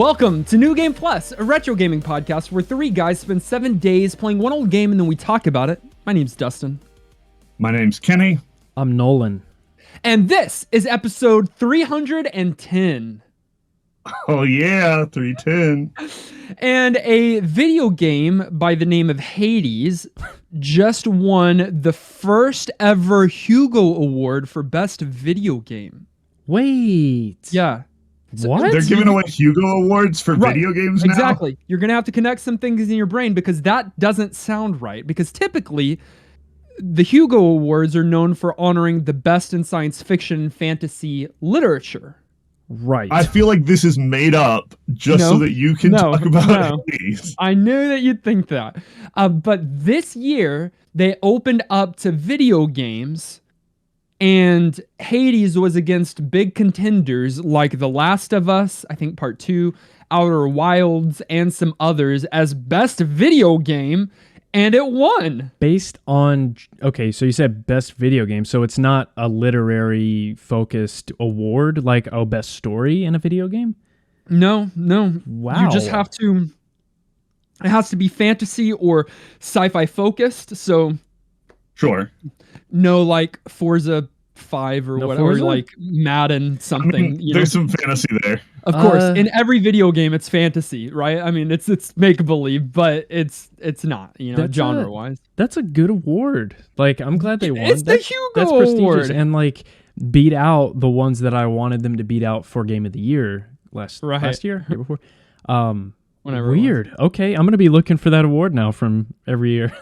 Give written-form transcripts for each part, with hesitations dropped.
Welcome to New Game Plus, a retro gaming podcast where three guys spend 7 days playing one old game and then we talk about it. My name's Dustin. My name's Kenny. I'm Nolan. And this is episode 310. Oh yeah, 310. And a video game by the name of Hades just won the first ever Hugo Award for Best Video Game. Wait. Yeah. What? They're giving away Hugo Awards for video games now? Exactly. You're going to have to connect some things in your brain because that doesn't sound right. Because typically, the Hugo Awards are known for honoring the best in science fiction and fantasy literature. Right. I feel like this is made up just so that you can talk about Hades. I knew that you'd think that. But this year, they opened up to video games, and Hades was against big contenders like The Last of Us, I think Part 2, Outer Wilds, and some others as best video game, and it won. Based on, okay, so you said best video game, so it's not a literary focused award like best story in a video game? No. Wow. You just have to, it has to be fantasy or sci-fi focused, so. Sure. No, like Forza 5 or whatever, or like Madden something. I mean, there's some fantasy there. Of course, in every video game, it's fantasy, right? I mean, it's make believe, but it's not, genre wise. That's a good award. Like, I'm glad they won. It's the Hugo That's prestigious Award. and like beat out the ones that I wanted them to beat out for Game of the Year last year before. Whenever. Weird. Okay, I'm gonna be looking for that award now from every year.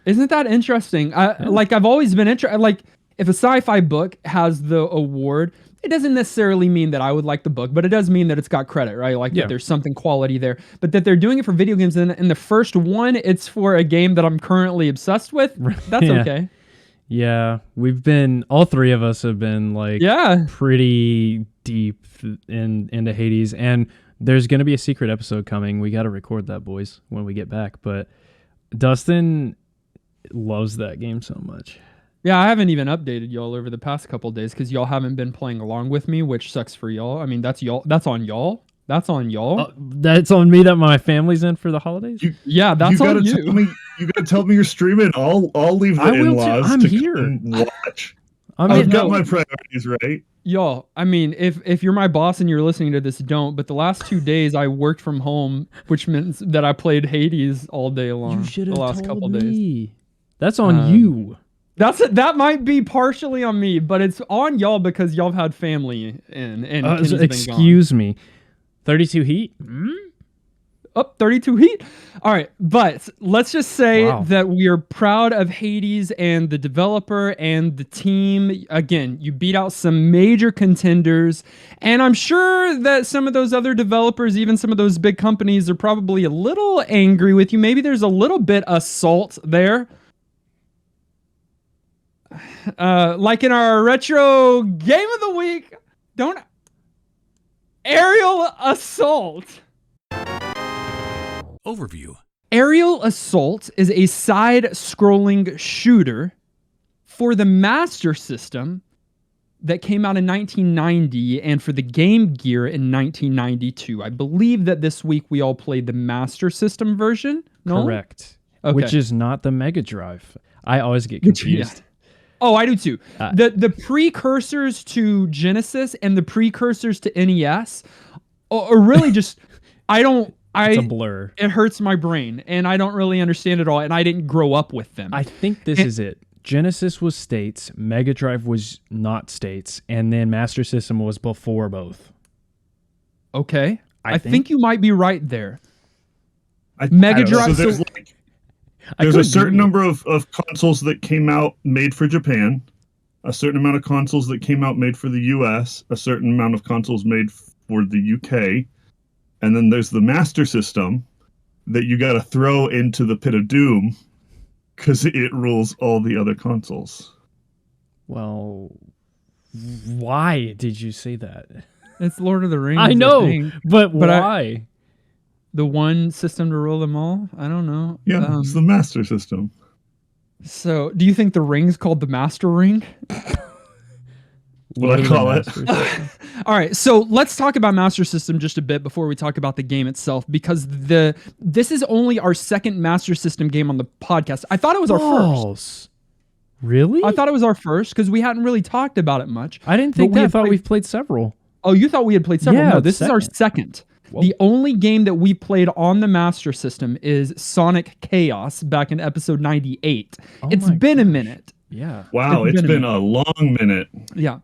Isn't that interesting? Like I've always been interested. Like if a sci-fi book has the award, it doesn't necessarily mean that I would like the book, but it does mean that it's got credit, right? Like that there's something quality there. But that they're doing it for video games, and in the first one, it's for a game that I'm currently obsessed with. That's okay. Yeah, all three of us have been like pretty deep into Hades, and there's going to be a secret episode coming. We got to record that, boys, when we get back. But Dustin loves that game so much. Yeah, I haven't even updated y'all over the past couple days because y'all haven't been playing along with me, which sucks for y'all. I mean, that's y'all. That's on y'all. That's on y'all. That's on me that my family's in for the holidays? That's on you. You gotta tell me you're streaming. I'll leave the in-laws I'm to here. come watch. I've got my priorities right. Y'all, I mean, if you're my boss and you're listening to this, don't. But the last 2 days I worked from home, which means that I played Hades all day long. You should have the last told couple me. days. That's on you. That might be partially on me, but it's on y'all because y'all have had family in. And excuse me. 32 Heat? Up 32 Heat. All right, but let's just say that we are proud of Hades and the developer and the team. Again, you beat out some major contenders, and I'm sure that some of those other developers, even some of those big companies, are probably a little angry with you. Maybe there's a little bit of salt there. Like in our retro game of the week, Aerial Assault. Overview. Aerial Assault is a side-scrolling shooter for the Master System that came out in 1990 and for the Game Gear in 1992. I believe that this week we all played the Master System version. No? Correct. Okay. Which is not the Mega Drive. I always get confused. Oh, I do too. The precursors to Genesis and the precursors to NES are really just it's a blur. It hurts my brain, and I don't really understand it all, and I didn't grow up with them. I think this is it. Genesis was states, Mega Drive was not states, and then Master System was before both. Okay. I think you might be right there. Mega Drive... So there's a certain number of consoles that came out made for Japan, a certain amount of consoles that came out made for the US, a certain amount of consoles made for the UK, and then there's the Master System that you got to throw into the pit of doom because it rules all the other consoles. Well, why did you say that? It's Lord of the Rings. I know, but why? The one system to rule them all? I don't know. Yeah, it's the Master System. So, do you think the ring's called the Master Ring? what I call it. All right, so let's talk about Master System just a bit before we talk about the game itself, because this is only our second Master System game on the podcast. I thought it was our first. Really? I thought it was our first because we hadn't really talked about it much. I didn't think that. I thought we've played several. Oh, you thought we had played several? Yeah, no, this is our second. Whoa. The only game that we played on the Master System is Sonic Chaos back in episode 98. It's been a minute. Yeah. Wow, it's been a long minute. Yeah.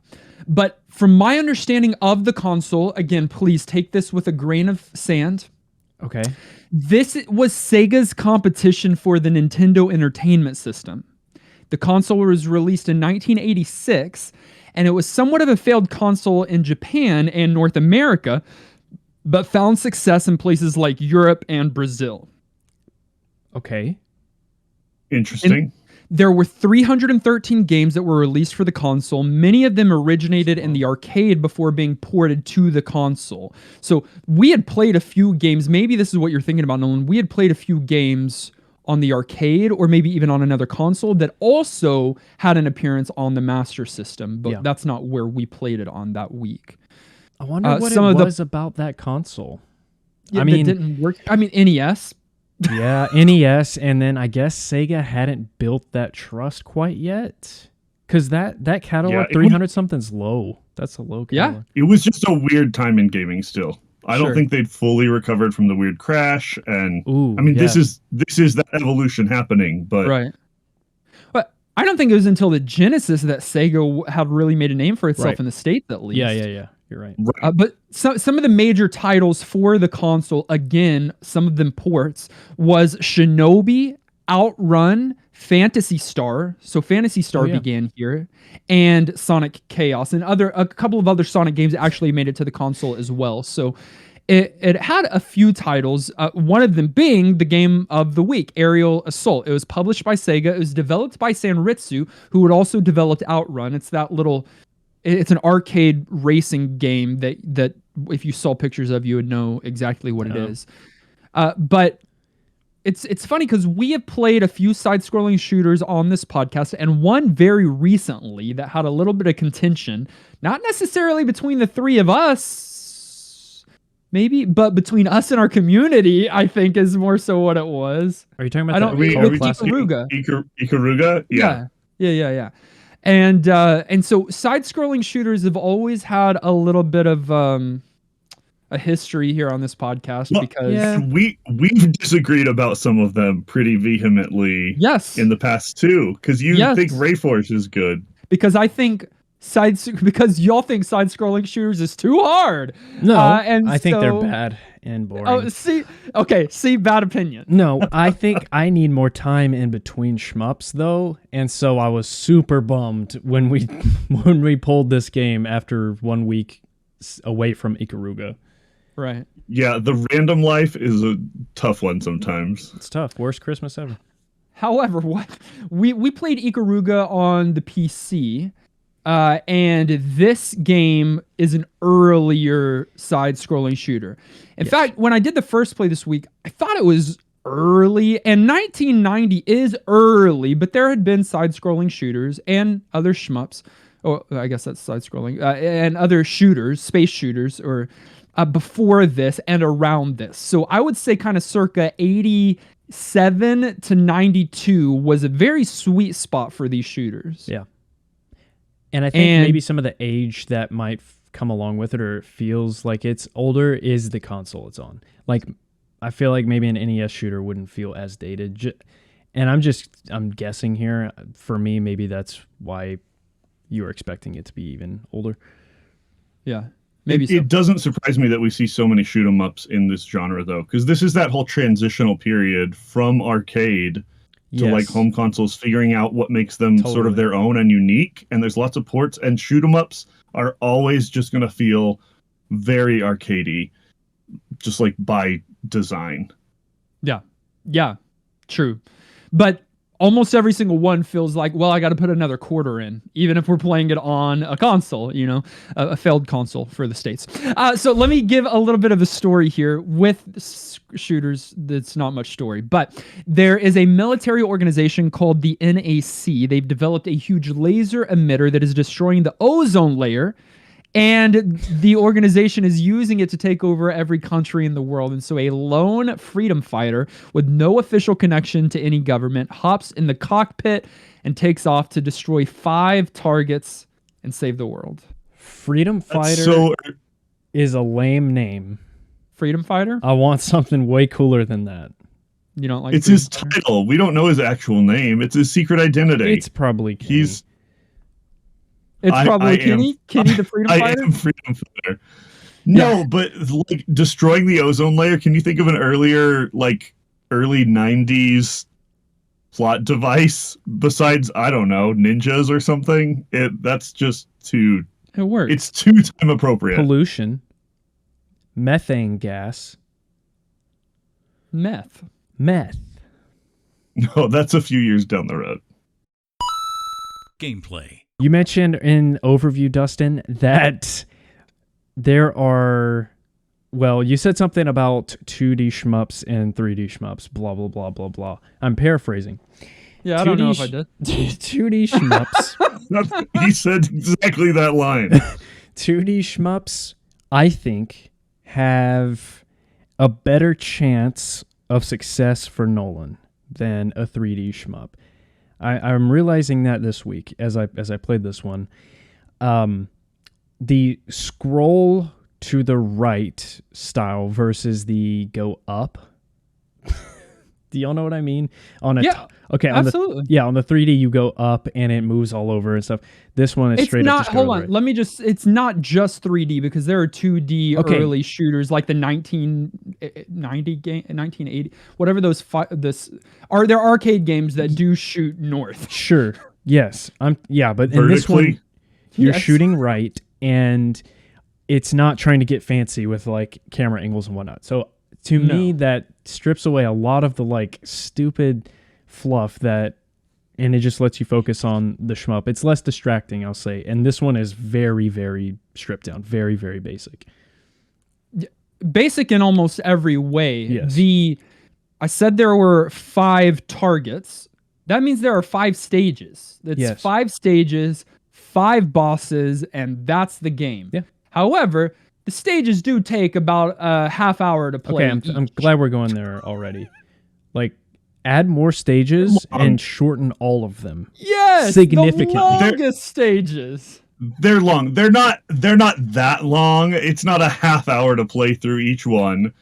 But from my understanding of the console, again, please take this with a grain of sand. Okay. This was Sega's competition for the Nintendo Entertainment System. The console was released in 1986, and it was somewhat of a failed console in Japan and North America, but found success in places like Europe and Brazil. Okay. Interesting. And there were 313 games that were released for the console. Many of them originated in the arcade before being ported to the console. So we had played a few games. Maybe this is what you're thinking about, Nolan. We had played a few games on the arcade or maybe even on another console that also had an appearance on the Master System, but that's not where we played it on that week. I wonder what it was about that console. Yeah, I mean, it didn't work. I mean, NES. Yeah, NES, and then I guess Sega hadn't built that trust quite yet, because that catalog 300 something's low. That's a low catalog. Yeah, it was just a weird time in gaming. Still, I don't think they'd fully recovered from the weird crash, and this is that evolution happening. But but I don't think it was until the Genesis that Sega had really made a name for itself in the States, at least. Yeah. You're right. But some of the major titles for the console, again, some of them ports, was Shinobi, Outrun, Phantasy Star. So Phantasy Star began here, and Sonic Chaos, and a couple of other Sonic games actually made it to the console as well. So it had a few titles, one of them being the game of the week, Aerial Assault. It was published by Sega. It was developed by Sanritsu, who had also developed Outrun. It's an arcade racing game that if you saw pictures of, you would know exactly what it is. But it's funny because we have played a few side-scrolling shooters on this podcast, and one very recently that had a little bit of contention, not necessarily between the three of us, maybe, but between us and our community, I think is more so what it was. Are you talking about Ikaruga? Ikaruga? Yeah. And so side-scrolling shooters have always had a little bit of a history here on this podcast because we've disagreed about some of them pretty vehemently. In the past too, because you think Rayforce is good. Because I think because y'all think side-scrolling shooters is too hard. No, I think they're bad and boring. See, bad opinion. No, I think I need more time in between shmups though, and so I was super bummed when we pulled this game after 1 week away from Ikaruga. Right. Yeah, the random life is a tough one sometimes. It's tough. Worst Christmas ever. However, we played Ikaruga on the PC. And this game is an earlier side-scrolling shooter. In fact, when I did the first play this week, I thought it was early, and 1990 is early, but there had been side-scrolling shooters and other shmups. Oh, I guess that's side-scrolling, and other shooters, space shooters, or before this and around this. So I would say kind of circa 87 to 92 was a very sweet spot for these shooters. Yeah. And I think maybe some of the age that might come along with it, or it feels like it's older, is the console it's on. Like, I feel like maybe an NES shooter wouldn't feel as dated. And I'm guessing here. For me, maybe that's why you were expecting it to be even older. Yeah, maybe so. It doesn't surprise me that we see so many shoot 'em ups in this genre, though, because this is that whole transitional period from arcade to like home consoles, figuring out what makes them sort of their own and unique. And there's lots of ports, and shoot 'em ups are always just going to feel very arcadey, just like by design. Yeah, true. But almost every single one feels like, well, I got to put another quarter in, even if we're playing it on a console, a failed console for the States. So let me give a little bit of a story here with shooters. That's not much story, but there is a military organization called the NAC. They've developed a huge laser emitter that is destroying the ozone layer. And the organization is using it to take over every country in the world. And so a lone freedom fighter with no official connection to any government hops in the cockpit and takes off to destroy 5 targets and save the world. Freedom Fighter is a lame name. Freedom Fighter? I want something way cooler than that. You don't like It's his title. We don't know his actual name. It's his secret identity. It's probably Kenny. It's probably Kenny the Freedom Fighter? I am Freedom Fighter. No, but like destroying the ozone layer, can you think of an earlier, like early 90s plot device besides, I don't know, ninjas or something? That's just too... It works. It's too time appropriate. Pollution. Methane gas. Meth. No, that's a few years down the road. Gameplay. You mentioned in overview, Dustin, that there are, well, you said something about 2D shmups and 3D shmups, blah, blah, blah, blah, blah. I'm paraphrasing. Yeah, I don't know if I did. 2D shmups. He said exactly that line. 2D shmups, I think, have a better chance of success for Nolan than a 3D shmup. I'm realizing that this week as I played this one. The scroll to the right style versus the go up. Do y'all know what I mean? Absolutely. On the 3D you go up and it moves all over and stuff. This one is straight up. Hold on. Right. It's not just 3D because there are 2D early shooters like the 1990 game, 1980, whatever they're arcade games that do shoot north. Sure. Yes. But in this one you're shooting right and it's not trying to get fancy with like camera angles and whatnot. So to me, that strips away a lot of the like stupid fluff and it just lets you focus on the shmup. It's less distracting, I'll say. And this one is very, very stripped down, very, very basic. Basic in almost every way. Yes. I said there were 5 targets. That means there are 5 stages. That's 5 stages, 5 bosses, and that's the game. Yeah. However, the stages do take about a half hour to play. Okay, I'm glad we're going there already. Like, add more stages and shorten all of them. Yes, significantly. The longest stages. They're long. They're not that long. It's not a half hour to play through each one.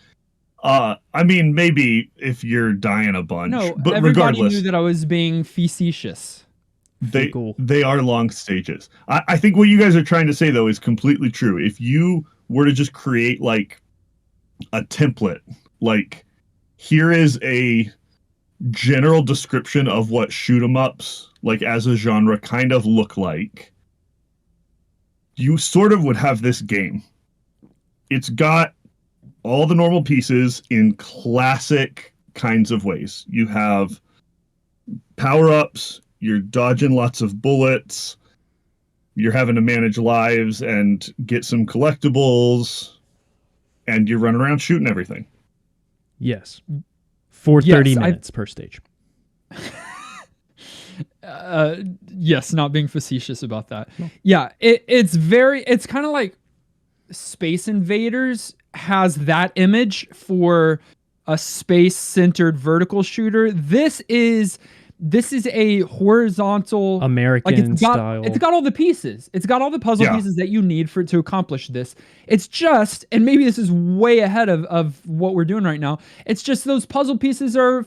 I mean, maybe if you're dying a bunch. No, but everybody regardless, knew that I was being facetious. They are long stages. I think what you guys are trying to say though is completely true. If you were to just create like a template, like here is a general description of what shoot 'em ups like as a genre kind of look like, you sort of would have this game. It's got all the normal pieces in classic kinds of ways. You have power-ups, you're dodging lots of bullets, you're having to manage lives and get some collectibles, and you're running around shooting everything. Yes. For 30 minutes per stage. Yes, not being facetious about that. No. Yeah, it's kind of like Space Invaders has that image for a space-centered vertical shooter. This is a horizontal American style. It's got all the pieces. It's got all the puzzle pieces that you need to accomplish this. It's just, and maybe this is way ahead of what we're doing right now. It's just those puzzle pieces are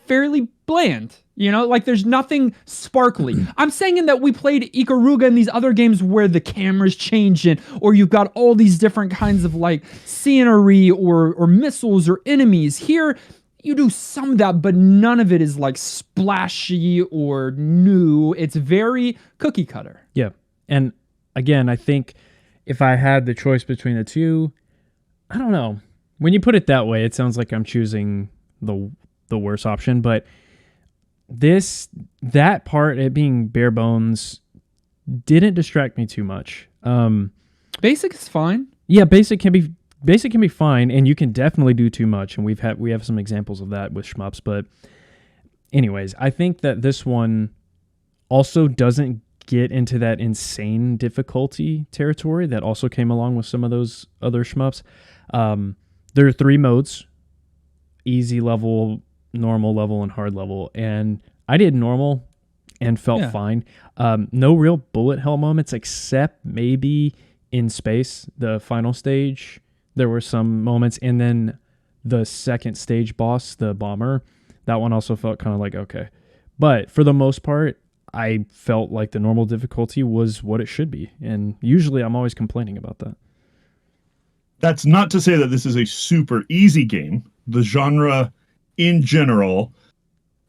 fairly bland. Like there's nothing sparkly. I'm saying that we played Ikaruga and these other games where the camera's changing, or you've got all these different kinds of like scenery or missiles or enemies. Here, you do some of that, but none of it is like splashy or new. It's very cookie cutter. Yeah. And again, I think if I had the choice between the two, I don't know. When you put it that way, it sounds like I'm choosing the worst option, but that part, it being bare bones, didn't distract me too much. Basic is fine. Yeah, basic can be fine, and you can definitely do too much, and we have some examples of that with shmups. But anyways, I think that this one also doesn't get into that insane difficulty territory that also came along with some of those other shmups. There are 3 modes: easy level, normal level, and hard level. And I did normal and felt fine. No real bullet hell moments, except maybe in space, the final stage. There were some moments, and then the second stage boss, the bomber, that one also felt kind of like, okay. But for the most part, I felt like the normal difficulty was what it should be. And usually I'm always complaining about that. That's not to say that this is a super easy game. The genre in general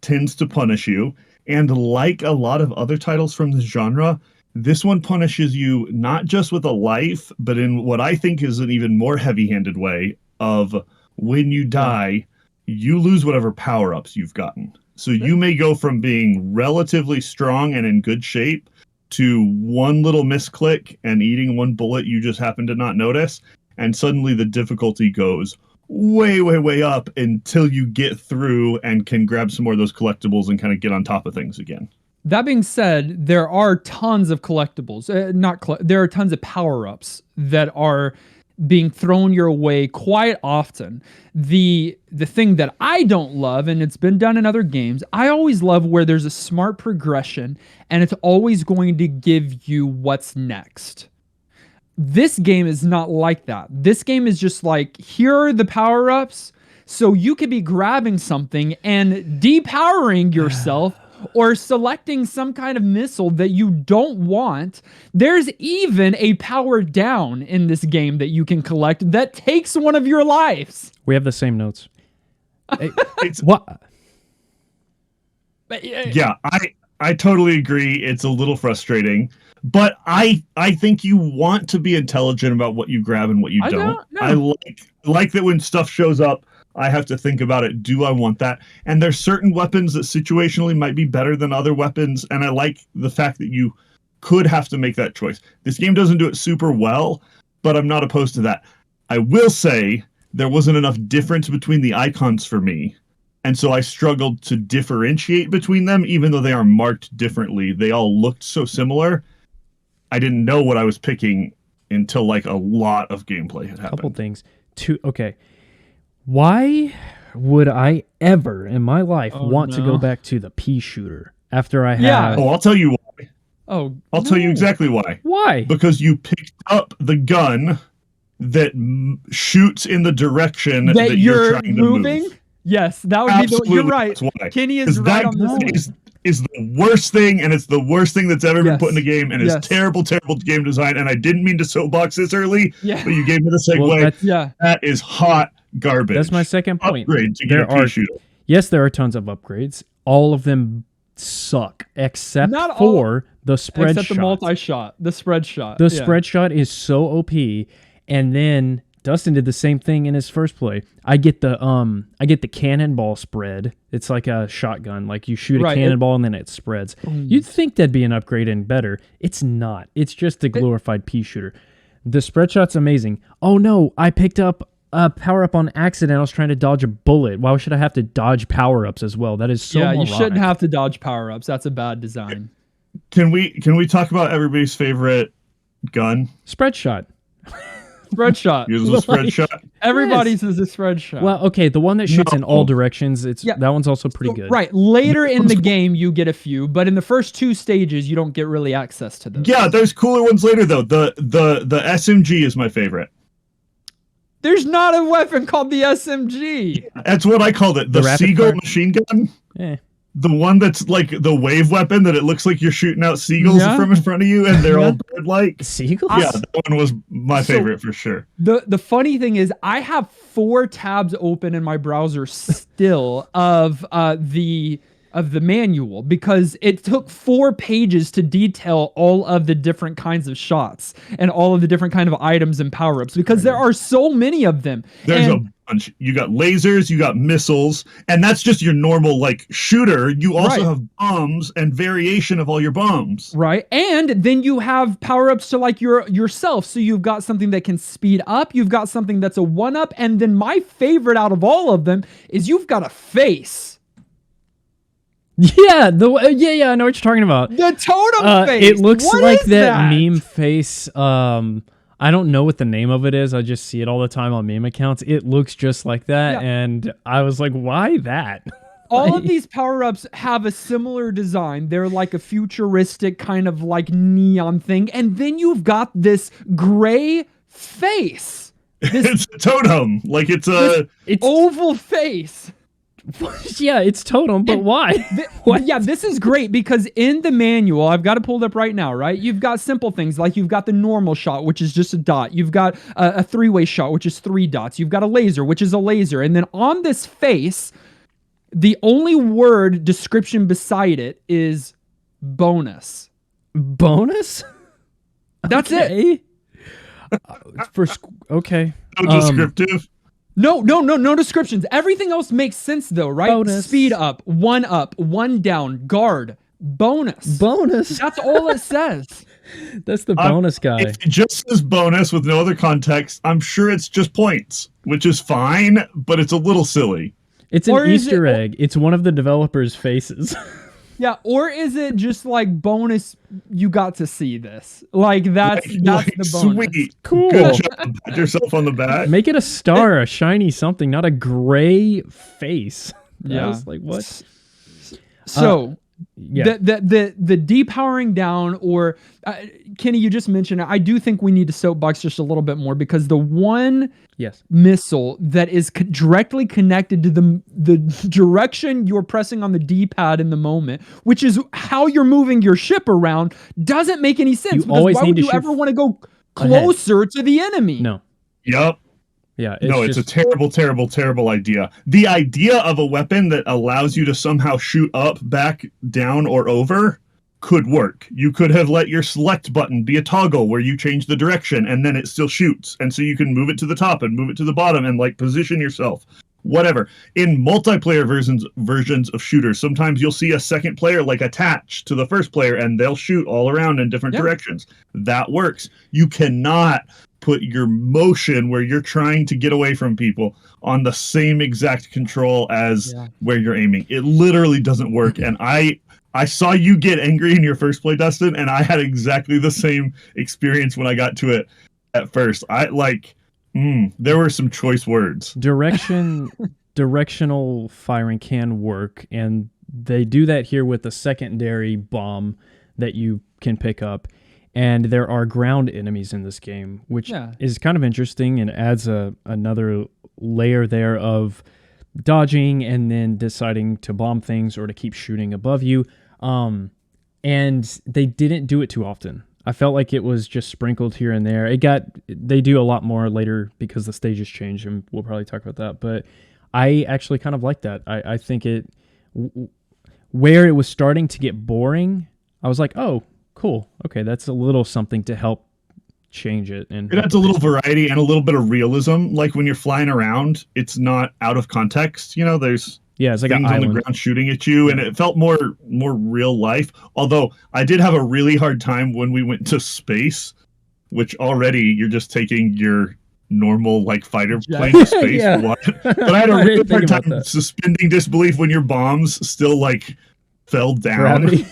tends to punish you. And like a lot of other titles from this genre, this one punishes you not just with a life, but in what I think is an even more heavy-handed way of when you die, you lose whatever power-ups you've gotten. So you may go from being relatively strong and in good shape to one little misclick and eating one bullet you just happen to not notice, and suddenly the difficulty goes way, way, way up until you get through and can grab some more of those collectibles and kind of get on top of things again. That being said, there are tons of collectibles. There are tons of power-ups that are being thrown your way quite often. The thing that I don't love, and it's been done in other games, I always love where there's a smart progression and it's always going to give you what's next. This game is not like that. This game is just like, here are the power-ups, so you could be grabbing something and depowering yourself or selecting some kind of missile that you don't want. There's even a power down in this game that you can collect that takes one of your lives. We have the same notes. It's what? Yeah, I totally agree. It's a little frustrating, but I think you want to be intelligent about what you grab and what you don't. I like that when stuff shows up, I have to think about it. Do I want that? And there's certain weapons that situationally might be better than other weapons. And I like the fact that you could have to make that choice. This game doesn't do it super well, but I'm not opposed to that. I will say there wasn't enough difference between the icons for me. And so I struggled to differentiate between them, even though they are marked differently. They all looked so similar. I didn't know what I was picking until like a lot of gameplay had happened. Couple things. Okay. Why would I ever in my life want to go back to the pea shooter after I have... Yeah. Oh, I'll tell you why. I'll tell you exactly why. Why? Because you picked up the gun that shoots in the direction that you're trying to move. Yes, that would be you're right. That's why. Kenny is right on this. Is the worst thing, and it's the worst thing that's ever been put in a game, and it's terrible, terrible game design. And I didn't mean to soapbox this early, but you gave me the segue. Well, that is hot garbage. That's my second point. Upgrade to get a pea shooter. Yes, there are tons of upgrades. All of them suck, except for the spread shot. Except the multi-shot, the spread shot. The spread shot is so OP, and then Dustin did the same thing in his first play. I get the cannonball spread. It's like a shotgun. Like you shoot a cannonball and then it spreads. You'd think that'd be an upgrade and better. It's not. It's just a glorified pea shooter. The spread shot's amazing. Oh no, I picked up a power-up on accident. I was trying to dodge a bullet. Why should I have to dodge power-ups as well? That is so moronic. You shouldn't have to dodge power-ups. That's a bad design. Can we talk about everybody's favorite gun? Spread shot. Spread shot. Uses a spread shot. Everybody's is a spread shot. Well, okay, the one that shoots in all directions, that one's also pretty good. Right. Later in the game, you get a few, but in the first 2 stages, you don't get really access to those. Yeah, there's cooler ones later though. The SMG is my favorite. There's not a weapon called the SMG. That's what I called it. The seagull machine gun. The one that's like the wave weapon that it looks like you're shooting out seagulls from in front of you and they're all bird-like. Seagulls? Yeah, that one was my favorite for sure. The funny thing is I have 4 tabs open in my browser still of the manual because it took 4 pages to detail all of the different kinds of shots and all of the different kind of items and power-ups because there are so many of them. There's a bunch. You got lasers, you got missiles, and that's just your normal like shooter. You also have bombs and variation of all your bombs. Right. And then you have power-ups to like yourself. So you've got something that can speed up, you've got something that's a 1-up, and then my favorite out of all of them is you've got a face. Yeah, I know what you're talking about. The totem face. It looks like that meme face. I don't know what the name of it is. I just see it all the time on meme accounts. It looks just like that, and I was like, why that? All of these power-ups have a similar design. They're like a futuristic kind of like neon thing, and then you've got this gray face. It's a totem. Like it's oval face. Yeah, it's totem, but why? Yeah, this is great because in the manual, I've got it pulled up right now, right? You've got simple things like you've got the normal shot, which is just a dot. You've got a 3-way shot, which is 3 dots. You've got a laser, which is a laser. And then on this face, the only word description beside it is bonus. Bonus? That's it. Okay. No descriptive. No descriptions. Everything else makes sense though, right? Bonus. Speed up, 1 down, guard, bonus. That's all it says. That's the bonus guy. If it just says bonus with no other context, I'm sure it's just points, which is fine, but it's a little silly. It's an Easter egg. It's one of the developers' faces. Yeah, or is it just like bonus? You got to see this. Like that's the bonus. Sweet, cool. Good job. Pat yourself on the back. Make it a star, a shiny something, not a gray face. Yeah, I was like, what? So, the depowering down, or Kenny, you just mentioned it. I do think we need to soapbox just a little bit more because the one missile that is directly connected to the direction you're pressing on the D-pad in the moment, which is how you're moving your ship around, doesn't make any sense. You always why would you ever want to go closer to the enemy? No. Yep. Yeah. It's a terrible, terrible, terrible idea. The idea of a weapon that allows you to somehow shoot up, back, down, or over could work. You could have let your select button be a toggle where you change the direction and then it still shoots. And so you can move it to the top and move it to the bottom and like position yourself. Whatever. In multiplayer versions of shooters, sometimes you'll see a second player like attached to the first player and they'll shoot all around in different directions. That works. You cannot put your motion where you're trying to get away from people on the same exact control as where you're aiming. It literally doesn't work. And I saw you get angry in your first play, Dustin, and I had exactly the same experience when I got to it at first. There were some choice words. Directional firing can work, and they do that here with the secondary bomb that you can pick up. And there are ground enemies in this game, which is kind of interesting and adds another layer there of dodging and then deciding to bomb things or to keep shooting above you. And they didn't do it too often. I felt like it was just sprinkled here and there. They do a lot more later because the stages change, and we'll probably talk about that. But I actually kind of like that. I think where it was starting to get boring, I was like, oh, cool. Okay, that's a little something to help change it. And it adds a little variety and a little bit of realism. Like when you're flying around, it's not out of context. You know, there's it's like things on the ground shooting at you, and it felt more real life. Although I did have a really hard time when we went to space, which already you're just taking your normal like fighter plane to space. But I had a really hard time suspending disbelief when your bombs still like fell down. Gravity.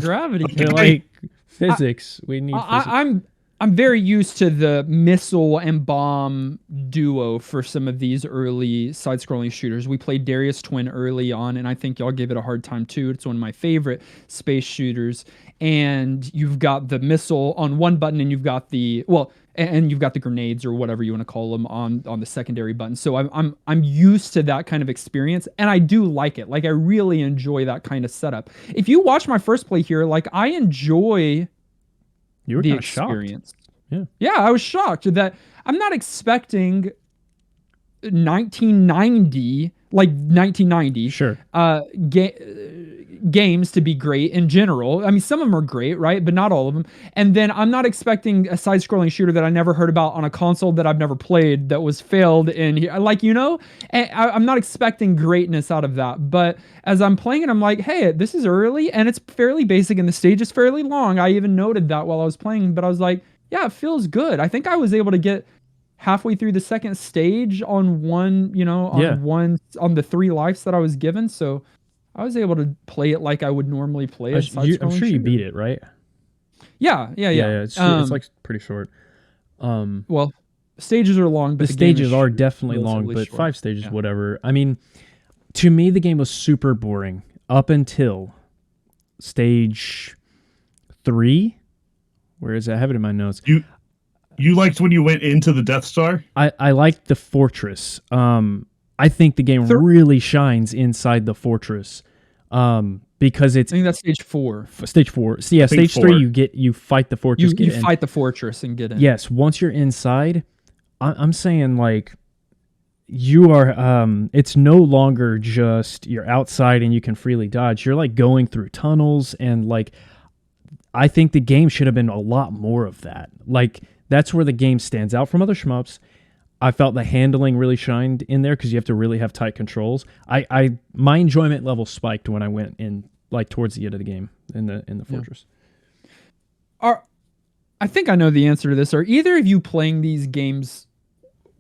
Gravity. Okay. Like physics. We need physics. I'm very used to the missile and bomb duo for some of these early side-scrolling shooters. We played Darius Twin early on, and I think y'all gave it a hard time too. It's one of my favorite space shooters. And you've got the missile on one button, and you've got the grenades or whatever you want to call them on the secondary button. So I'm used to that kind of experience, and I do like it. Like I really enjoy that kind of setup. If you watch my first play here, like I enjoy the experience. Shocked. Yeah, I was shocked that I'm not expecting 1990, like 1990. Sure. games to be great in general. I mean, some of them are great, right? But not all of them. And then I'm not expecting a side-scrolling shooter that I never heard about on a console that I've never played that was failed in here. Like, and I'm not expecting greatness out of that. But as I'm playing it, I'm like, hey, this is early and it's fairly basic and the stage is fairly long. I even noted that while I was playing, but I was like, yeah, it feels good. I think I was able to get halfway through the second stage on one, on the 3 lives that I was given. So I was able to play it like I would normally play it. I'm sure you beat it, right? Yeah. It's like pretty short. Well, stages are long, but the stages are definitely long, but short. 5 stages, whatever. I mean, to me, the game was super boring up until stage 3. Where is it? I have it in my notes. You liked when you went into the Death Star? I liked the fortress. I think the game really shines inside the fortress, because it's. I think that's stage 4. Stage 4. So yeah, stage 3. You fight the fortress. You fight the fortress and get in. Yes, once you're inside, I'm saying like, you are. It's no longer just you're outside and you can freely dodge. You're like going through tunnels and like. I think the game should have been a lot more of that. Like that's where the game stands out from other shmups. I felt the handling really shined in there because you have to really have tight controls. My enjoyment level spiked when I went in like towards the end of the game in the fortress. I think I know the answer to this. Are either of you playing these games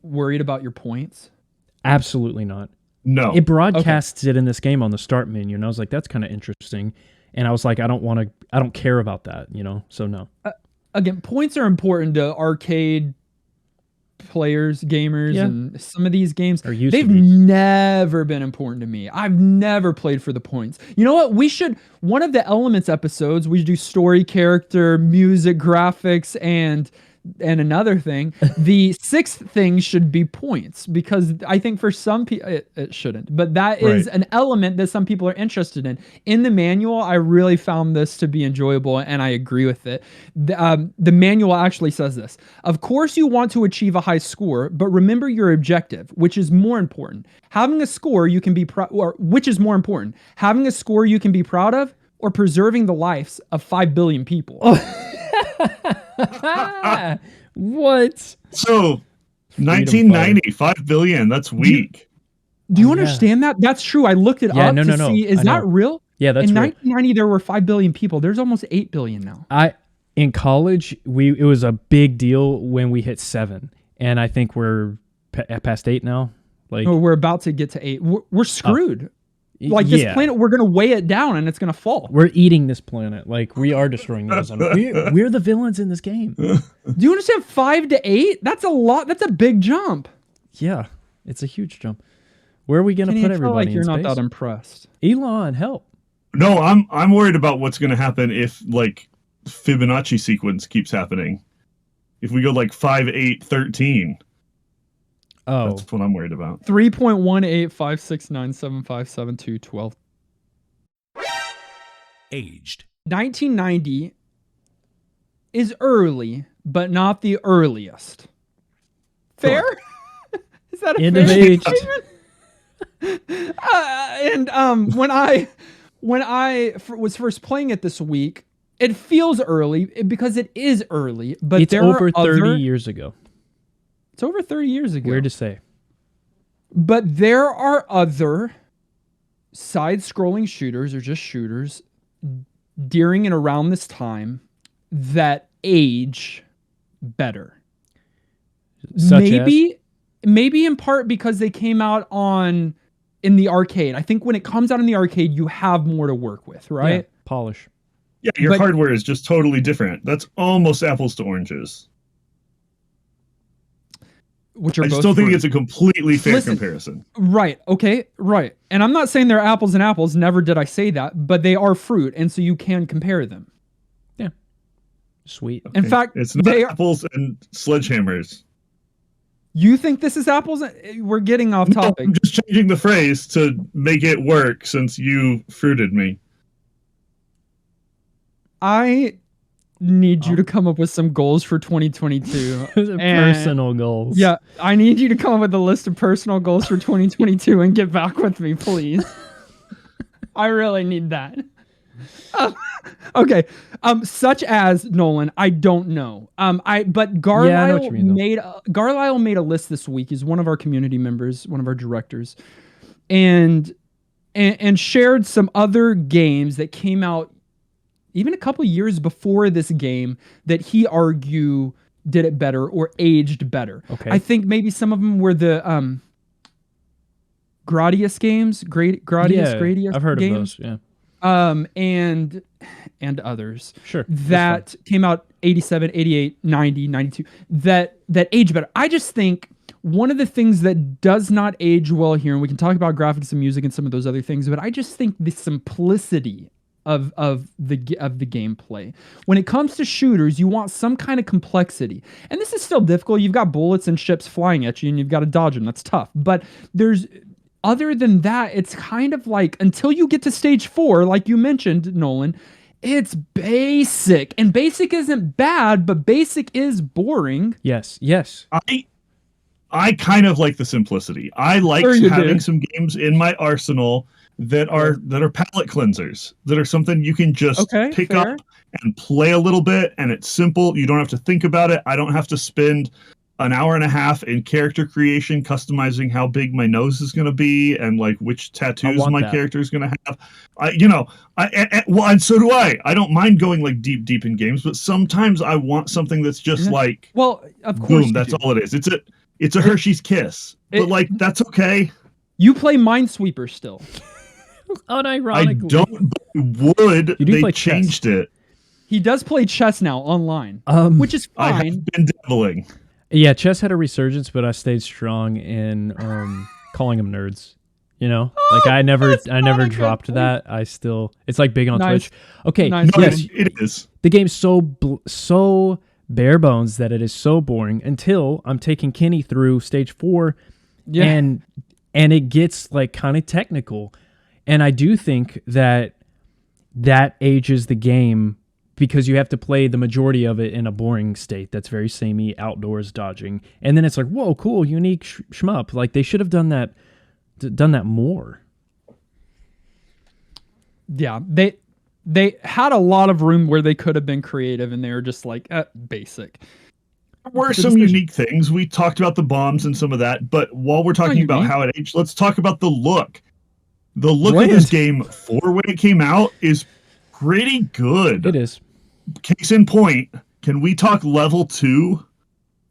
worried about your points? Absolutely not. No. It broadcasts it in this game on the start menu, and I was like, that's kind of interesting. And I was like, I don't care about that, so no. Again, points are important to arcade players, gamers, and some of these games, they've never been important to me. I've never played for the points. You know what? One of the Elements episodes, we should do story, character, music, graphics, and another thing. The 6th thing should be points, because I think for some people it shouldn't, but that is an element that some people are interested in. In the manual, I really found this to be enjoyable, and I agree with it. The manual actually says this: of course you want to achieve a high score, but remember your objective, which is more important. Having a score you can be which is more important, having a score you can be proud of, or preserving the lives of 5 billion people. What? So 1990, 5 billion. That's weak. Do you understand that? That's true. I looked it up to see, is that real? Yeah, that's in real. 1990 there were 5 billion people. There's almost 8 billion now. In college, it was a big deal when we hit 7, and I think we're past 8 now. Like, we're about to get to 8. We're screwed. Like this planet, we're gonna weigh it down and it's gonna fall. We're eating this planet. Like we are destroying the ozone. We're the villains in this game. Do you understand? 5 to 8? That's a lot. That's a big jump. Yeah, it's a huge jump. Where are we gonna put everybody? Like you're not that impressed. Elon, help! No, I'm worried about what's gonna happen if like Fibonacci sequence keeps happening. If we go like 5, 8, 13. Oh, that's what I'm worried about. 3.18569757212. Aged. 1990 is early, but not the earliest. Fair? Is that a end fair of age? When I was first playing it this week, it feels early because it is early, but it's over 30 years ago. It's over 30 years ago. Weird to say. But there are other side-scrolling shooters or just shooters during and around this time that age better. Maybe in part because they came out in the arcade. I think when it comes out in the arcade, you have more to work with, right? Yeah, polish. Yeah, your hardware is just totally different. That's almost apples to oranges. I just don't think it's a completely fair comparison. Right. Okay. Right. And I'm not saying they're apples and apples. Never did I say that. But they are fruit, and so you can compare them. Yeah. Sweet. Okay. In fact, it's not apples and sledgehammers. You think this is apples? We're getting off topic. No, I'm just changing the phrase to make it work since you fruited me. I need you to come up with some goals for 2022. Personal goals. Yeah, I need you to come up with a list of personal goals for 2022 and get back with me, please. I really need that. Okay. Such as Nolan, I don't know. But Carlisle made a list this week. He's one of our community members, one of our directors, and shared some other games that came out even a couple years before this game that he argued did it better or aged better. Okay. I think maybe some of them were the Gradius games. Gradius I've heard games. of those. Yeah. And others. Sure. That came out 87, 88, 90, 92. That age better. I just think one of the things that does not age well here, and we can talk about graphics and music and some of those other things, but I just think the simplicity of the gameplay. When it comes to shooters, you want some kind of complexity. And this is still difficult. You've got bullets and ships flying at you and you've got to dodge them. That's tough. But other than that, it's kind of like until you get to stage 4, like you mentioned, Nolan, it's basic. And basic isn't bad, but basic is boring. Yes. I kind of like the simplicity. I like having some games in my arsenal that are palate cleansers, that are something you can just pick up and play a little bit, and it's simple. You don't have to think about it. I don't have to spend an hour and a half in character creation customizing how big my nose is going to be and like which tattoos my character is going to have. And so do I. I don't mind going like deep in games, but sometimes I want something that's just like, well, of course, boom, that's all it is. It's a Hershey's Kiss, but like that's okay. You play Minesweeper still. Unironically. I don't, but would they changed it? He does play chess now online, which is fine. I have been dabbling. Yeah, chess had a resurgence, but I stayed strong in calling them nerds. You know, like I never dropped that. I still, it's like big on Twitch. Okay, yes, it is. The game's so bare bones that it is so boring until I'm taking Kenny through stage 4, and it gets like kind of technical. And I do think that ages the game because you have to play the majority of it in a boring state that's very samey, outdoors dodging. And then it's like, whoa, cool, unique shmup. Like they should have done that more. Yeah, they had a lot of room where they could have been creative, and they were just like, basic. There were some unique things. We talked about the bombs and some of that, but while we're talking about how it aged, let's talk about the look. The look of this game for when it came out is pretty good. It is. Case in point, can we talk level 2?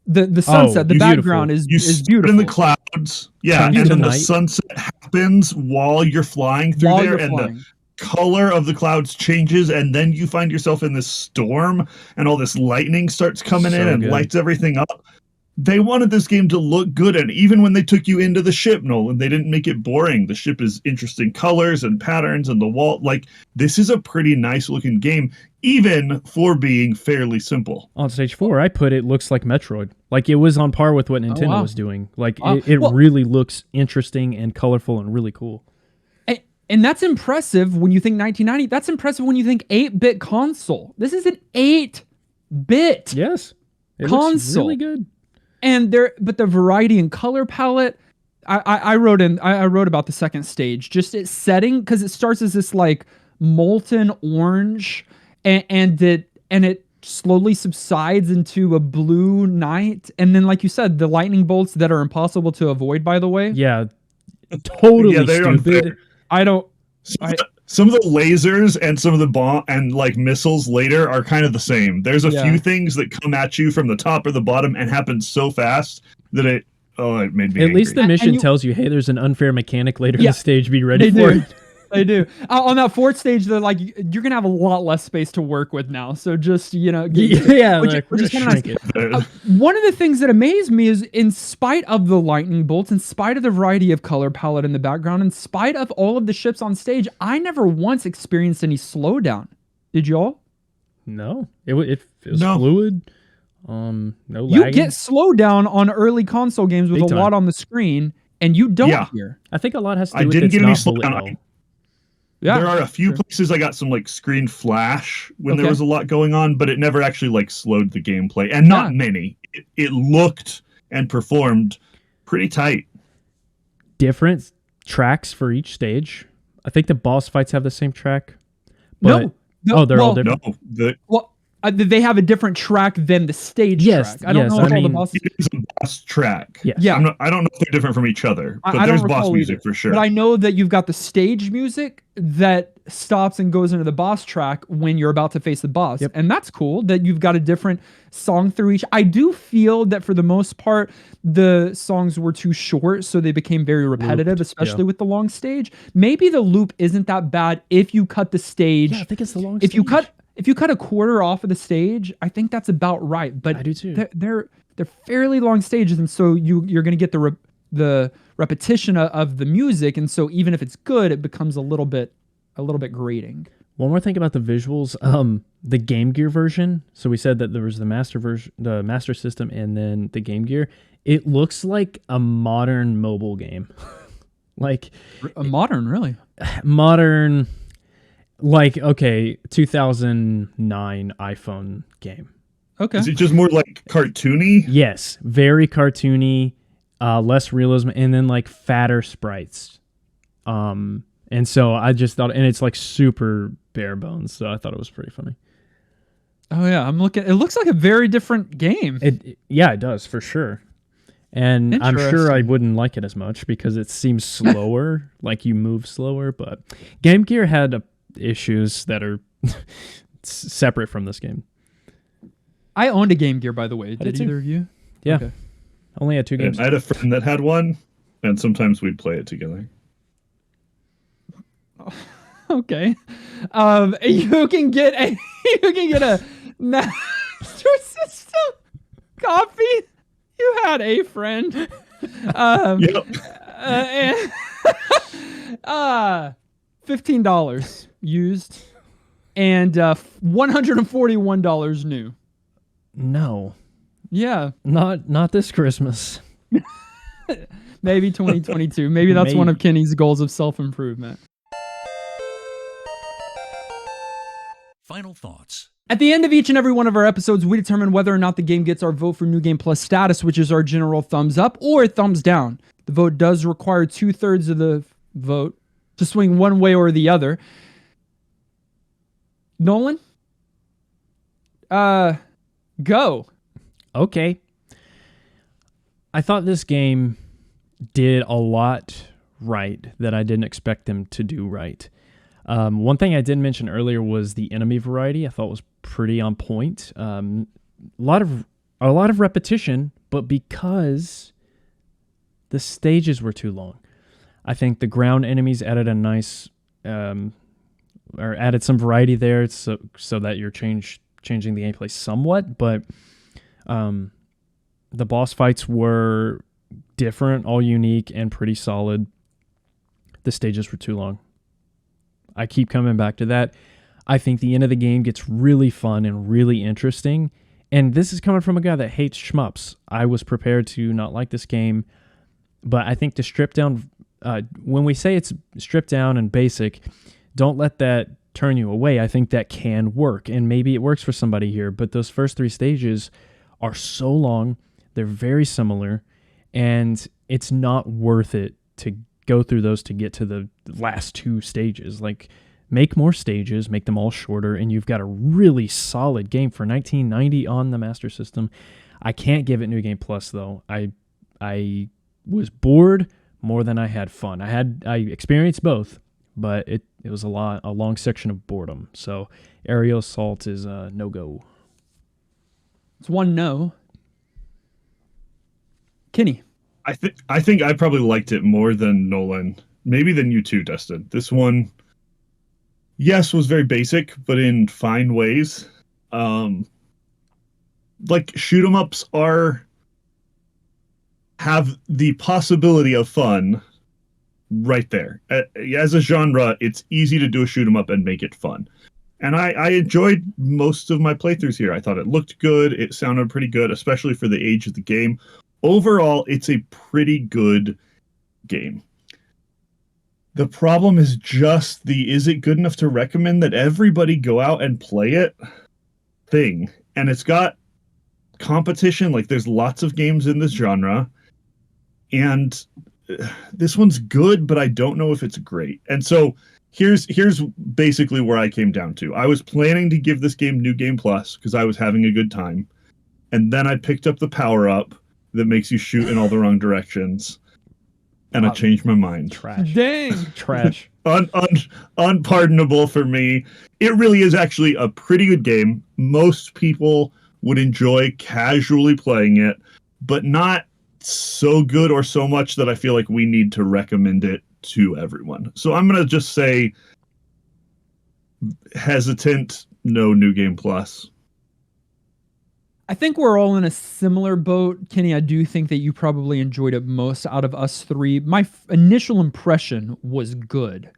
The sunset, the background is beautiful. In the clouds. Yeah, and then the sunset happens while you're flying through there, and the color of the clouds changes, and then you find yourself in this storm, and all this lightning starts coming in and lights everything up. They wanted this game to look good, and even when they took you into the ship, Nolan, they didn't make it boring. The ship is interesting colors and patterns, and the wall, like, this is a pretty nice looking game, even for being fairly simple. On stage 4, I put it looks like Metroid. Like, it was on par with what Nintendo was doing. Like, it really looks interesting and colorful and really cool. And that's impressive when you think 1990. That's impressive when you think 8-bit console. This is an 8-bit console. Looks really good. And but the variety and color palette, I wrote about the second stage, just its setting, because it starts as this like molten orange, and it slowly subsides into a blue night, and then like you said, the lightning bolts that are impossible to avoid. By the way, totally stupid. Some of the lasers and some of the bomb and like missiles later are kind of the same. There's a few things that come at you from the top or the bottom and happen so fast that it made me angry. At least the mission tells you, hey, there's an unfair mechanic later in the stage. Be ready for it. They do. On that 4th stage, they're like, you're gonna have a lot less space to work with now. So just which is kind of nice. One of the things that amazed me is, in spite of the lightning bolts, in spite of the variety of color palette in the background, in spite of all of the ships on stage, I never once experienced any slowdown. Did y'all? No, it was fluid. No lagging. You get slowdown on early console games with a lot on the screen, and you don't here. I think a lot has to do with it's not bullet hell. Yeah, there are a few places I got some like screen flash when there was a lot going on, but it never actually like slowed the gameplay, and not many. It looked and performed pretty tight. Different tracks for each stage. I think the boss fights have the same track, But, they're all different. They have a different track than the stage track. I don't know if all the bosses. It's a boss track. Yes. Yeah. I don't know if they're different from each other, but there's boss music for sure. But I know that you've got the stage music that stops and goes into the boss track when you're about to face the boss. Yep. And that's cool that you've got a different song through each. I do feel that for the most part, the songs were too short, so they became very repetitive, especially with the long stage. Maybe the loop isn't that bad if you cut the stage. Yeah, I think it's the long stage. If you cut a quarter off of the stage, I think that's about right. But I do too. They're fairly long stages, and so you're going to get the repetition of the music, and so even if it's good, it becomes a little bit grating. One more thing about the visuals, the Game Gear version. So we said that there was the master version, the Master System, and then the Game Gear. It looks like a modern mobile game, like a modern, really modern. Like, okay, 2009 iPhone game. Okay. Is it just more like cartoony? Yes, very cartoony, less realism, and then like fatter sprites. And so I just thought, and it's like super bare bones, so I thought it was pretty funny. Oh yeah, I'm looking. It looks like a very different game. It does for sure. And I'm sure I wouldn't like it as much because it seems slower, like you move slower. But Game Gear had issues that are separate from this game. I owned a Game Gear, by the way. Did either of you? Yeah. Okay. Only had 2 games. I had a friend that had one, and sometimes we'd play it together. Okay. You can get a Master System copy. You had a friend. Yep. $15 used and $141 new. No. Yeah. Not this Christmas. Maybe 2022. Maybe that's one of Kenny's goals of self-improvement. Final thoughts. At the end of each and every one of our episodes, we determine whether or not the game gets our vote for New Game Plus status, which is our general thumbs up or thumbs down. The vote does require 2/3 of the vote to swing one way or the other. Nolan? Go. Okay. I thought this game did a lot right that I didn't expect them to do right. One thing I did mention earlier was the enemy variety. I thought was pretty on point. A lot of repetition, but because the stages were too long. I think the ground enemies added a nice, or added some variety there, so that you're changing the gameplay somewhat. But the boss fights were different, all unique, and pretty solid. The stages were too long. I keep coming back to that. I think the end of the game gets really fun and really interesting. And this is coming from a guy that hates shmups. I was prepared to not like this game, but I think the stripped down. When we say it's stripped down and basic, don't let that turn you away. I think that can work, and maybe it works for somebody here, but those first 3 stages are so long, they're very similar, and it's not worth it to go through those to get to the last 2 stages. Like, make more stages, make them all shorter, and you've got a really solid game for $19.90 on the Master System. I can't give it New Game Plus, though. I was bored more than I had fun. I experienced both, but it was a long section of boredom. So Aerial Assault is a no-go. It's 1 no. Kenny. I think I probably liked it more than Nolan. Maybe than you too, Dustin. This one, yes, was very basic, but in fine ways. Like shoot 'em ups have the possibility of fun right there. As a genre, it's easy to do a shoot 'em up and make it fun. And I enjoyed most of my playthroughs here. I thought it looked good. It sounded pretty good, especially for the age of the game. Overall, it's a pretty good game. The problem is just is it good enough to recommend that everybody go out and play it thing. And it's got competition. Like there's lots of games in this genre. And this one's good, but I don't know if it's great. And so here's basically where I came down to. I was planning to give this game New Game Plus because I was having a good time. And then I picked up the power-up that makes you shoot in all the wrong directions. And I changed my mind. Trash. Dang. Trash. Unpardonable for me. It really is actually a pretty good game. Most people would enjoy casually playing it, but not so good or so much that I feel like we need to recommend it to everyone. So I'm going to just say hesitant, no New Game Plus. I think we're all in a similar boat. Kenny, I do think that you probably enjoyed it most out of us three. My initial impression was good,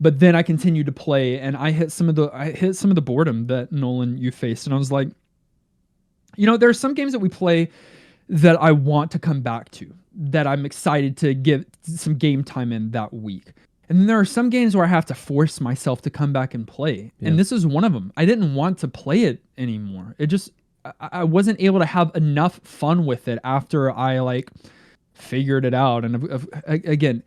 but then I continued to play and I hit some of the boredom that Nolan you faced. And I was like, there are some games that we play that I want to come back to, that I'm excited to give some game time in that week. And then there are some games where I have to force myself to come back and play. Yeah. And this is one of them. I didn't want to play it anymore. I wasn't able to have enough fun with it after I figured it out. And again,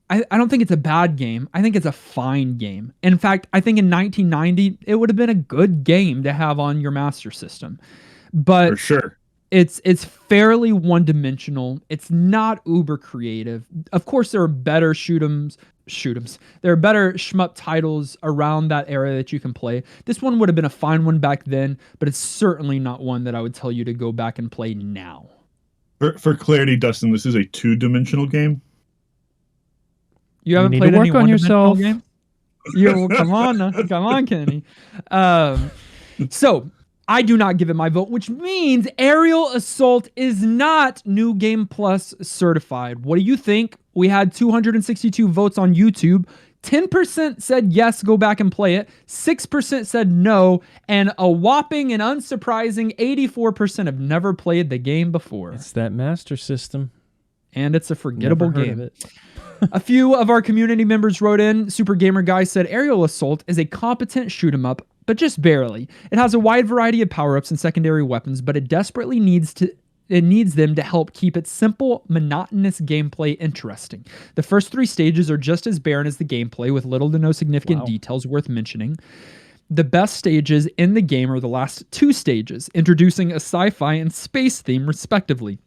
I don't think it's a bad game. I think it's a fine game. In fact, I think in 1990, it would have been a good game to have on your Master System. But for sure, it's fairly one-dimensional. It's not uber creative. Of course, there are better shoot'ems. There are better shmup titles around that era that you can play. This one would have been a fine one back then, but it's certainly not one that I would tell you to go back and play now. For clarity, Dustin, this is a two-dimensional game. You haven't played any one-dimensional games? Come on, Kenny. So I do not give it my vote, which means Aerial Assault is not New Game Plus certified. What do you think? We had 262 votes on YouTube. 10% said yes, go back and play it. 6% said no. And a whopping and unsurprising 84% have never played the game before. It's that Master System. And it's a forgettable game. A few of our community members wrote in. Super Gamer Guy said, Aerial Assault is a competent shoot 'em up, but just barely. It has a wide variety of power-ups and secondary weapons, but it desperately needs them to help keep its simple, monotonous gameplay interesting. The first 3 stages are just as barren as the gameplay, with little to no significant details worth mentioning. The best stages in the game are the last 2 stages, introducing a sci-fi and space theme respectively,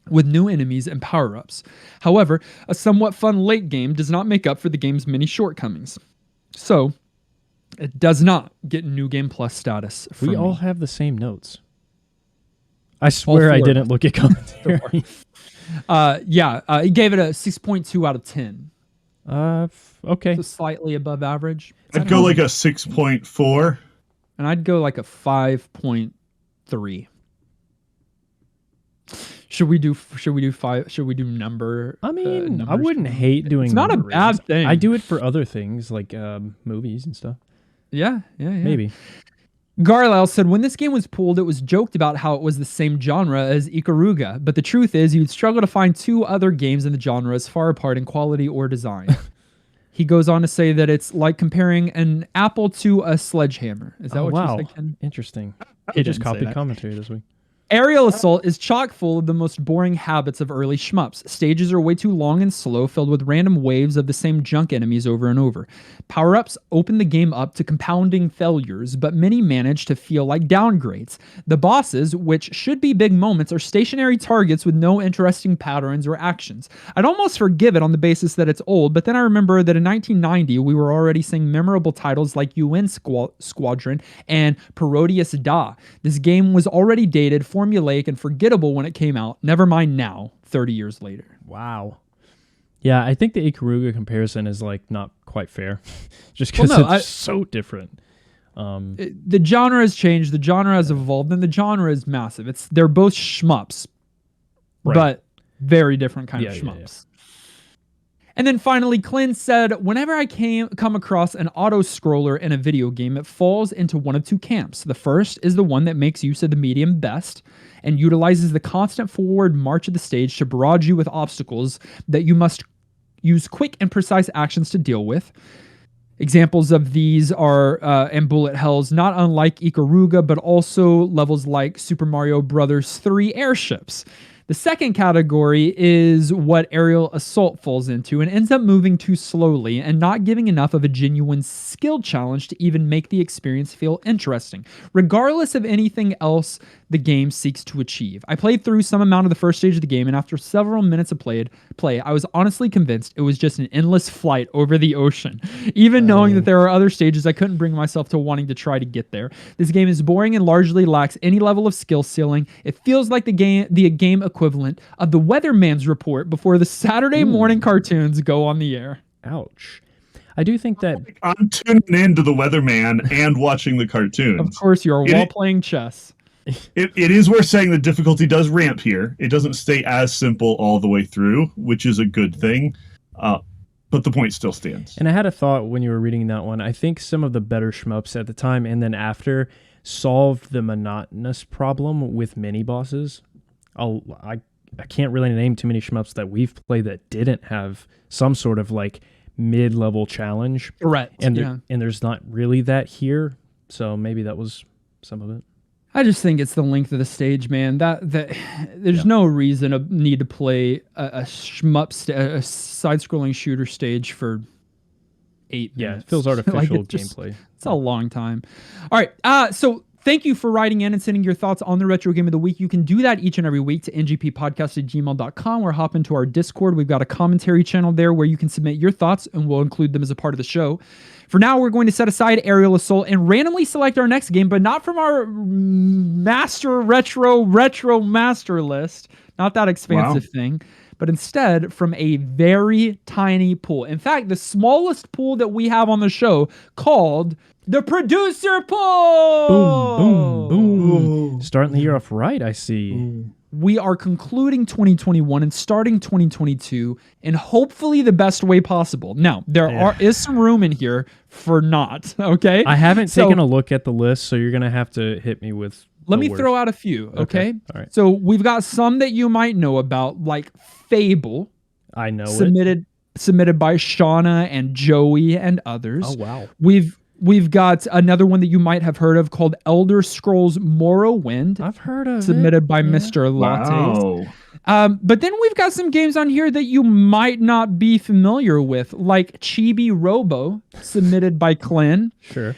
with new enemies and power-ups. However, a somewhat fun late game does not make up for the game's many shortcomings. So, it does not get New Game Plus status. We all have the same notes. I swear I didn't look at commentary. He gave it a 6.2 out of 10. Okay. So slightly above average. I'd go like a 6.4. And I'd go like a 5.3. Should we do 5? Should we do number? I mean, I wouldn't hate doing. It's not a bad thing. I do it for other things like movies and stuff. Yeah. Maybe. Garlyle said, when this game was pulled, it was joked about how it was the same genre as Ikaruga, but the truth is you'd struggle to find 2 other games in the genre as far apart in quality or design. He goes on to say that it's like comparing an apple to a sledgehammer. Is that what you said, Ken? Interesting. He just copied commentary this week. Aerial Assault is chock full of the most boring habits of early shmups. Stages are way too long and slow, filled with random waves of the same junk enemies over and over. Power-ups open the game up to compounding failures, but many manage to feel like downgrades. The bosses, which should be big moments, are stationary targets with no interesting patterns or actions. I'd almost forgive it on the basis that it's old, but then I remember that in 1990, we were already seeing memorable titles like UN Squadron and Parodius Da. This game was already dated, formulaic, and forgettable when it came out. Never mind now, 30 years later. Wow. Yeah, I think the Ikaruga comparison is not quite fair. Just because it's so different. The genre has changed, the genre has evolved, and the genre is massive. They're both shmups, but very different kind of shmups. Yeah. And then finally, Clint said, whenever I come across an auto-scroller in a video game, it falls into one of 2 camps. The first is the one that makes use of the medium best and utilizes the constant forward march of the stage to barrage you with obstacles that you must use quick and precise actions to deal with. Examples of these are and bullet hells, not unlike Ikaruga, but also levels like Super Mario Bros. 3 airships. The second category is what aerial assault falls into and ends up moving too slowly and not giving enough of a genuine skill challenge to even make the experience feel interesting, regardless of anything else the game seeks to achieve. I played through some amount of the first stage of the game, and after several minutes of play, I was honestly convinced it was just an endless flight over the ocean. Even knowing that there are other stages, I couldn't bring myself to wanting to try to get there. This game is boring and largely lacks any level of skill ceiling. It feels like the game equivalent of the Weatherman's Report before the Saturday morning cartoons go on the air. Ouch. I do think that I'm tuning into the Weatherman and watching the cartoons. Of course, you are while playing chess. It is worth saying the difficulty does ramp here. It doesn't stay as simple all the way through, which is a good thing. But the point still stands. And I had a thought when you were reading that one. I think some of the better shmups at the time and then after solved the monotonous problem with mini bosses. I can't really name too many shmups that we've played that didn't have some sort of like mid-level challenge. Correct. And there's not really that here. So maybe that was some of it. I just think it's the length of the stage, man. That there's no reason to need to play a shmup, a side-scrolling shooter stage for 8 minutes. Yeah, it feels artificial gameplay. It's a long time. All right, so thank you for writing in and sending your thoughts on the Retro Game of the Week. You can do that each and every week to ngppodcast@gmail.com or hop into our Discord. We've got a commentary channel there where you can submit your thoughts, and we'll include them as a part of the show. For now, we're going to set aside Aerial Assault and randomly select our next game, but not from our master retro master list. Not that expansive thing, but instead from a very tiny pool. In fact, the smallest pool that we have on the show called the Producer Pool. Boom, boom, boom. Starting the year off right, I see. Ooh. We are concluding 2021 and starting 2022 in hopefully the best way possible. Now, there is some room in here for not, okay? I haven't taken a look at the list, so you're going to have to hit me with Let me throw out a few, okay? All right. So we've got some that you might know about, like Fable. I know submitted by Shauna and Joey and others. Oh, wow. We've got another one that you might have heard of called Elder Scrolls Morrowind. I've heard of submitted by Mr. Lattes. Wow. But then we've got some games on here that you might not be familiar with, like Chibi Robo, submitted by Clint. Sure.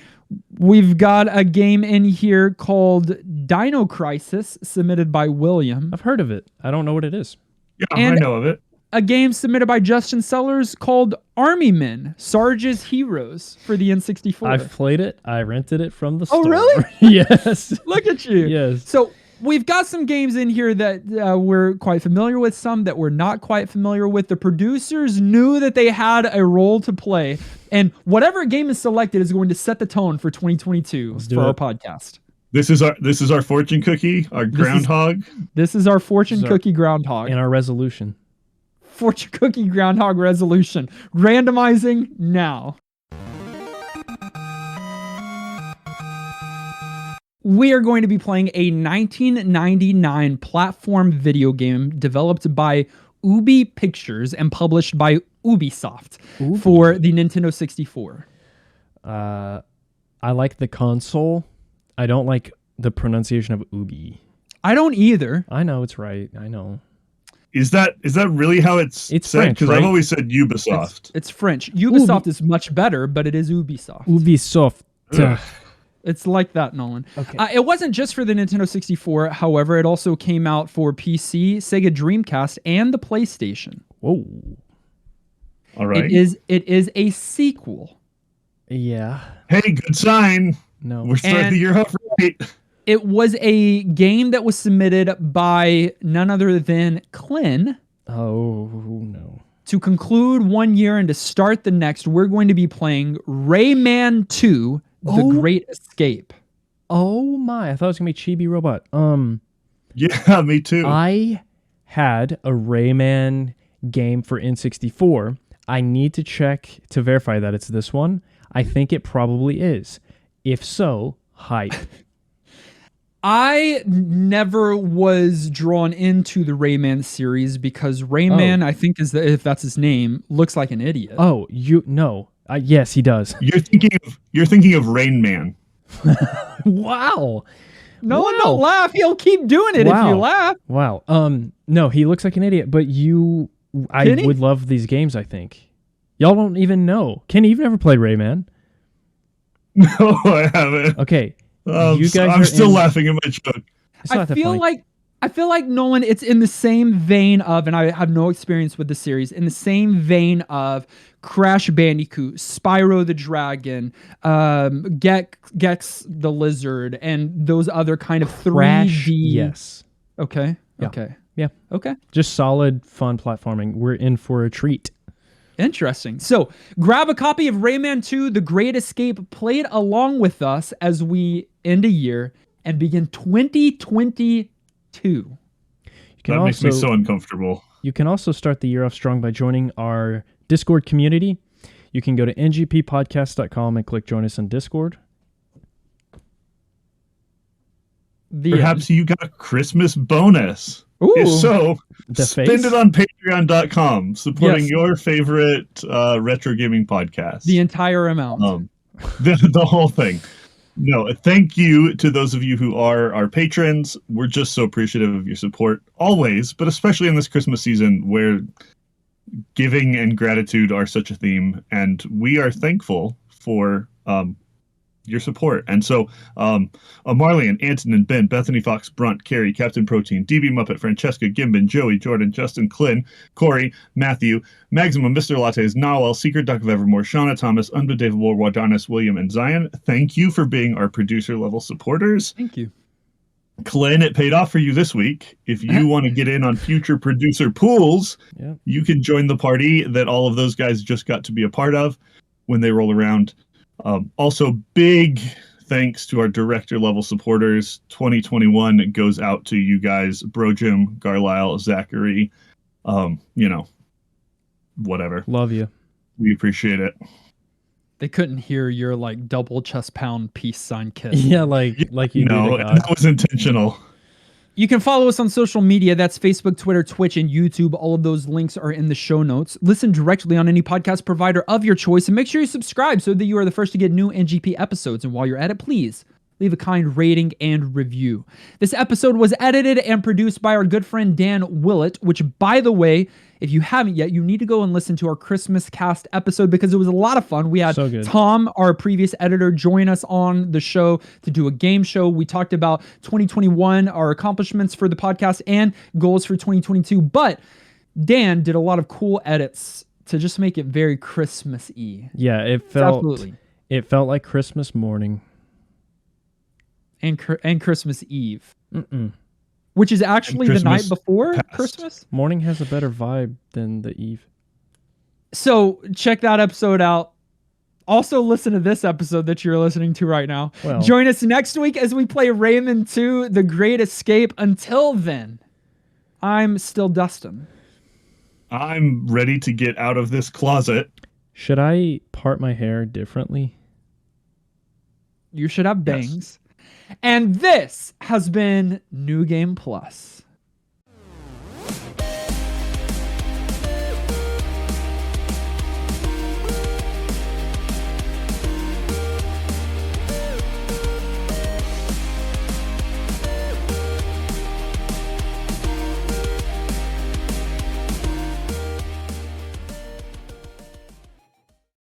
We've got a game in here called Dino Crisis, submitted by William. I've heard of it. I don't know what it is. Yeah, I know of it. A game submitted by Justin Sellers called Army Men, Sarge's Heroes for the N64. I've played it. I rented it from the store. Oh, really? Yes. Look at you. Yes. So we've got some games in here that we're quite familiar with, some that we're not quite familiar with. The producers knew that they had a role to play, and whatever game is selected is going to set the tone for 2022 for our podcast. This is our fortune cookie, our groundhog. This is our fortune cookie groundhog. And our resolution. Fortune cookie groundhog resolution. Randomizing now. We are going to be playing a 1999 platform video game developed by Ubi Pictures and published by Ubisoft for the Nintendo 64. I like the console. I don't like the pronunciation of Ubi. I don't either. I know it's right. I know. Is that really how it's said? French, because right? I've always said Ubisoft. It's French. Ubisoft is much better, but it is Ubisoft. Ubisoft. It's like that, Nolan. Okay. It wasn't just for the Nintendo 64. However, it also came out for PC, Sega Dreamcast, and the PlayStation. Whoa. All right. It is a sequel. Yeah. Hey, good sign. No. We're starting the year off right. It was a game that was submitted by none other than Clint. Oh, no. To conclude one year and to start the next, we're going to be playing Rayman 2, The Great Escape. Oh my, I thought it was going to be Chibi Robot. Yeah, me too. I had a Rayman game for N64. I need to check to verify that it's this one. I think it probably is. If so, hype. I never was drawn into the Rayman series because Rayman, I think if that's his name, looks like an idiot. Oh, yes, he does. You're thinking of Rain Man. Wow. Nolan, don't laugh. He'll keep doing it if you laugh. Wow. No, he looks like an idiot, but I would love these games, I think. Y'all don't even know. Kenny, you've never played Rayman. No, I haven't. Okay. I'm still laughing at my joke. I feel like Nolan, it's in the same vein of, and I have no experience with the series, in the same vein of Crash Bandicoot, Spyro the Dragon, Gex the Lizard, and those other kind of 3D. Yes. Okay. Yeah. Okay. Yeah. Okay. Just solid, fun platforming. We're in for a treat. Interesting. So grab a copy of Rayman 2, The Great Escape, play it along with us as we end a year and begin 2022. That makes me so uncomfortable. You can also start the year off strong by joining our Discord community. You can go to ngppodcast.com and click join us on Discord. Perhaps you got a Christmas bonus. Ooh. If so, spend it on patreon.com, supporting your favorite retro gaming podcast. The entire amount. The whole thing. No, thank you to those of you who are our patrons. We're just so appreciative of your support always, but especially in this Christmas season where giving and gratitude are such a theme, and we are thankful for your support. And so Marlian, Antonin, Ben, Bethany Fox, Brunt, Carrie, Captain Protein, DB Muppet, Francesca, Gimbin, Joey, Jordan, Justin, Clint, Corey, Matthew, Maximum, Mr. Lattes, Nawel, Secret Duck of Evermore, Shauna Thomas, Unbelievable, Wadanis, William, and Zion. Thank you for being our producer level supporters. Thank you. Clint, it paid off for you this week. If you want to get in on future producer pools, you can join the party that all of those guys just got to be a part of when they roll around. Also, big thanks to our director level supporters. 2021 goes out to you guys, Bro Jim, Garlisle, Zachary, whatever. Love you. We appreciate it. They couldn't hear your like double chest pound peace sign kiss. Yeah, like you know. That was intentional. You can follow us on social media. That's Facebook, Twitter, Twitch, and YouTube. All of those links are in the show notes. Listen directly on any podcast provider of your choice, and make sure you subscribe so that you are the first to get new NGP episodes. And while you're at it, please leave a kind rating and review. This episode was edited and produced by our good friend Dan Willett, which, by the way, if you haven't yet, you need to go and listen to our Christmas cast episode because it was a lot of fun. We had Tom, our previous editor, join us on the show to do a game show. We talked about 2021, our accomplishments for the podcast, and goals for 2022. But Dan did a lot of cool edits to just make it very Christmas-y. Yeah, it felt like Christmas morning. And Christmas Eve. Which is actually the night before Christmas. Morning has a better vibe than the eve. So check that episode out. Also listen to this episode that you're listening to right now. Well, join us next week as we play Rayman 2, The Great Escape. Until then, I'm still Dustin. I'm ready to get out of this closet. Should I part my hair differently? You should have bangs. Yes. And this has been New Game Plus.